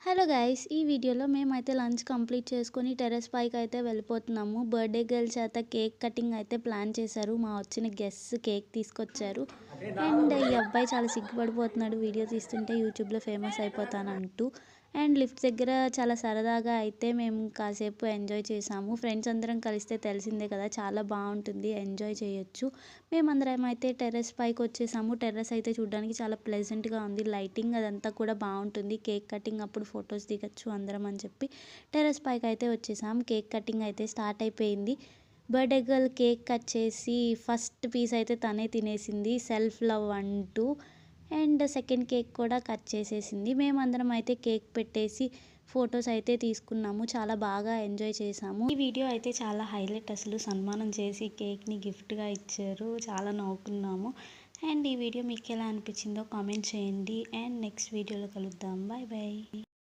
Hello guys! ఈ వీడియోలో మేమైతే లంచ్ కంప్లీట్ చేసుకొని టెర్రస్ పైకైతే వెళ్ళిపోతున్నాము. బర్త్‌డే గర్ల్ చేత కేక్ కటింగ్ అయితే ప్లాన్ చేశారు. మా వచ్చిన గెస్ట్స్ కేక్ తీసుకొచ్చారు. అండ్ ఈ అబ్బాయి చాలా సిగ్గుపడిపోతున్నాడు వీడియో తీస్తుంటే యూట్యూబ్‌లో ఫేమస్ అయిపోతానంటూ. అండ్ లిఫ్ట్ దగ్గర చాలా సరదాగా అయితే మేము కాసేపు ఎంజాయ్ చేసాము. ఫ్రెండ్స్ అందరం కలిస్తే తెలిసిందే కదా! చాలా బావుంటుంది. ఎంజాయ్ చేయొచ్చు. మేమందరం అయితే టెర్రస్ పైకొచ్చేసాము. టెర్రస్ అయితే చూడడానికి చాలా ప్లెజెంట్‌గా ఉంది. లైటింగ్ అదంతా కూడా బావుంటుంది. కేక్ కటింగ్ అప్పుడు ఫొటోస్ దిగొచ్చు అందరం అని చెప్పి టెర్రస్ పైకైతే వచ్చేసాం. కేక్ కటింగ్ అయితే స్టార్ట్ అయిపోయింది. బర్త్‌డే గర్ల్ కేక్ కట్ చేసి ఫస్ట్ పీస్ అయితే తనే తినేసింది. సెల్ఫ్ లవ్ అంటూ. అండ్ సెకండ్ కేక్ కూడా కట్ చేసేసింది. మేమందరం అయితే కేక్ పెట్టేసి ఫొటోస్ అయితే తీసుకున్నాము. చాలా బాగా ఎంజాయ్ చేశాము. ఈ వీడియో అయితే చాలా హైలైట్ అసలు. సన్మానం చేసి కేక్‌ని గిఫ్ట్‌గా ఇచ్చారు. చాలా నవ్వుకున్నాము. అండ్ ఈ వీడియో మీకు ఎలా అనిపించిందో కామెంట్ చేయండి. అండ్ నెక్స్ట్ వీడియోలో కలుద్దాం. Bye bye.